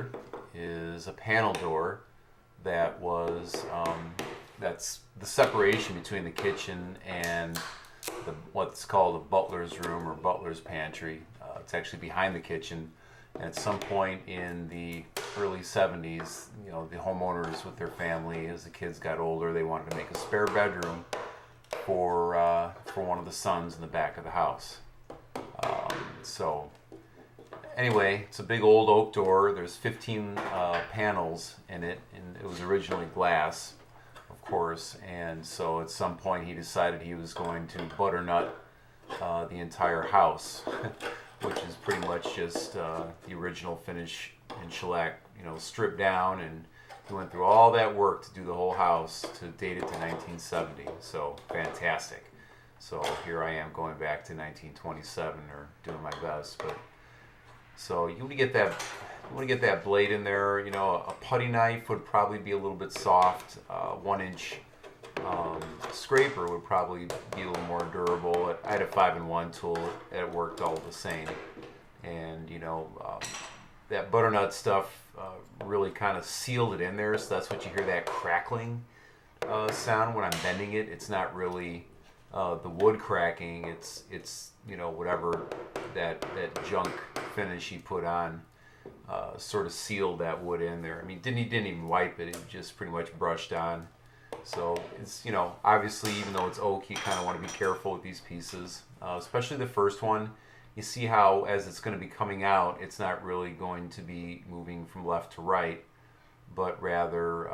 here is a panel door that was that's the separation between the kitchen and what's called a butler's room or butler's pantry. It's actually behind the kitchen. And at some point in the early 70s, the homeowners with their family, as the kids got older, they wanted to make a spare bedroom for one of the sons in the back of the house. So anyway, it's a big old oak door. There's 15 panels in it, and it was originally glass, of course. And so at some point he decided he was going to butternut the entire house, which is pretty much just the original finish in shellac, stripped down, and he went through all that work to do the whole house to date it to 1970. So fantastic. So here I am going back to 1927, or doing my best. But so you want to get that blade in there. A putty knife would probably be a little bit soft. 1-inch scraper would probably be a little more durable. I had a 5-in-1 tool. It worked all the same. And that butternut stuff really kind of sealed it in there. So that's what you hear, that crackling sound when I'm bending it. It's not really the wood cracking. It's whatever that junk finish he put on sort of sealed that wood in there. I mean, he didn't even wipe it. It just pretty much brushed on. So it's, obviously, even though it's oak, you kind of want to be careful with these pieces, especially the first one. You see how as it's going to be coming out, it's not really going to be moving from left to right, but rather,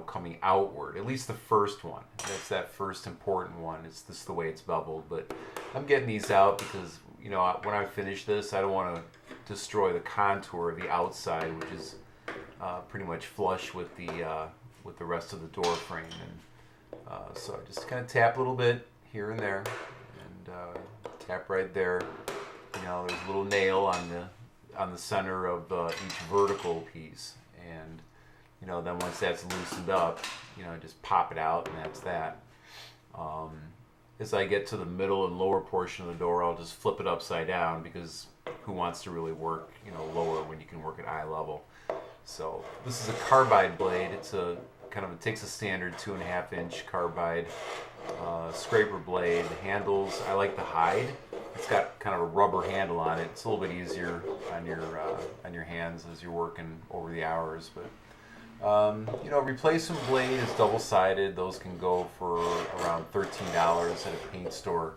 coming outward. At least the first one. That's that first important one. It's just the way it's beveled. But I'm getting these out because, when I finish this, I don't want to destroy the contour of the outside, which is pretty much flush with the rest of the door frame. And so I just kind of tap a little bit here and there, and tap right there. There's a little nail on the center of each vertical piece, and then once that's loosened up, just pop it out, and that's that. As I get to the middle and lower portion of the door, I'll just flip it upside down, because who wants to really work lower when you can work at eye level? So this is a carbide blade. It takes a standard 2.5-inch carbide scraper blade. The handles, I like the hide. It's got kind of a rubber handle on it. It's a little bit easier on your hands as you're working over the hours. But replacement blade is double-sided. Those can go for around $13 at a paint store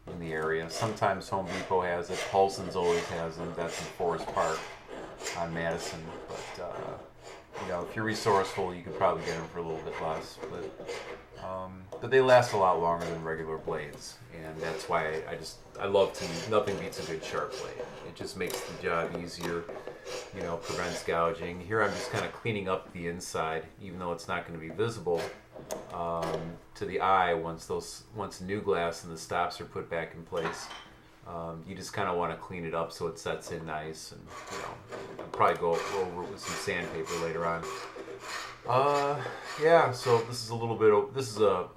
in the area. Sometimes Home Depot has it. Paulson's always has them. That's in Forest Park on Madison. But if you're resourceful, you could probably get them for a little bit less. But they last a lot longer than regular blades, and that's why I love to. Nothing beats a good sharp blade. It just makes the job easier. Prevents gouging. Here I'm just kind of cleaning up the inside, even though it's not going to be visible to the eye once new glass and the stops are put back in place. You just kind of want to clean it up so it sets in nice, and I'll probably go over it with some sandpaper later on. So this is a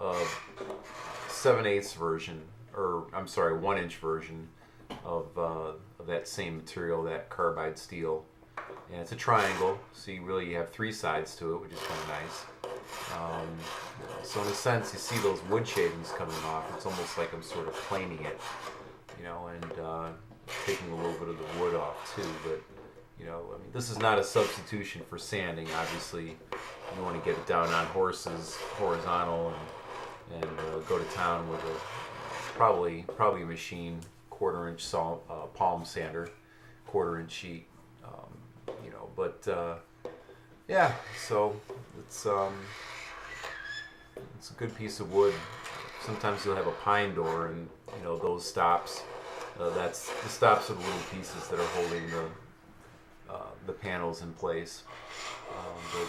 7/8 version, or I'm sorry, 1-inch version of that same material, that carbide steel, and it's a triangle, so you have 3 sides to it, which is kind of nice. So in a sense, you see those wood shavings coming off. It's almost like I'm sort of planing it, and taking a little bit of the wood off too. But this is not a substitution for sanding. Obviously, you want to get it down on horses, horizontal, and go to town with a probably a machine 1/4-inch palm sander, 1/4-inch sheet. So it's a good piece of wood. Sometimes you'll have a pine door, and those stops. The stops are the little pieces that are holding the panels in place. But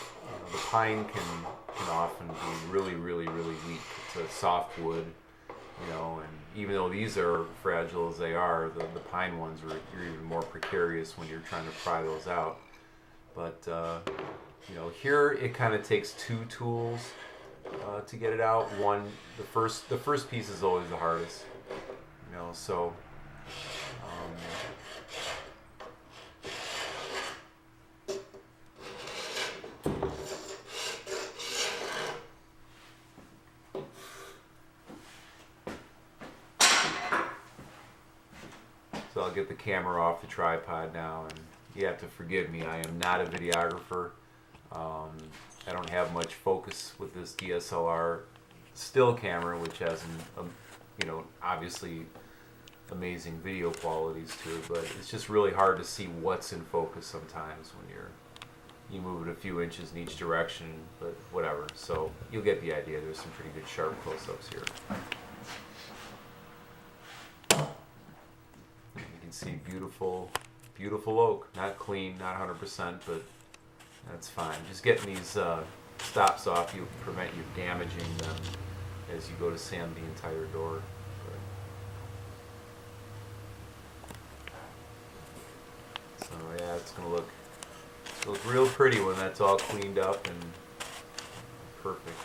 the pine can often be really, really, really weak. It's a soft wood, and even though these are fragile as they are, the pine ones you're even more precarious when you're trying to pry those out. But here it kind of takes 2 tools to get it out. The first piece is always the hardest, so. I'll get the camera off the tripod now, and you have to forgive me. I am not a videographer. I don't have much focus with this DSLR still camera, which has obviously amazing video qualities to it, but it's just really hard to see what's in focus sometimes when you move it a few inches in each direction, but whatever. So you'll get the idea. There's some pretty good sharp close-ups here. You can see beautiful, beautiful oak. Not clean, not 100%, but that's fine. Just getting these stops off you prevent you damaging them as you go to sand the entire door. So yeah, it's gonna look real pretty when that's all cleaned up and perfect.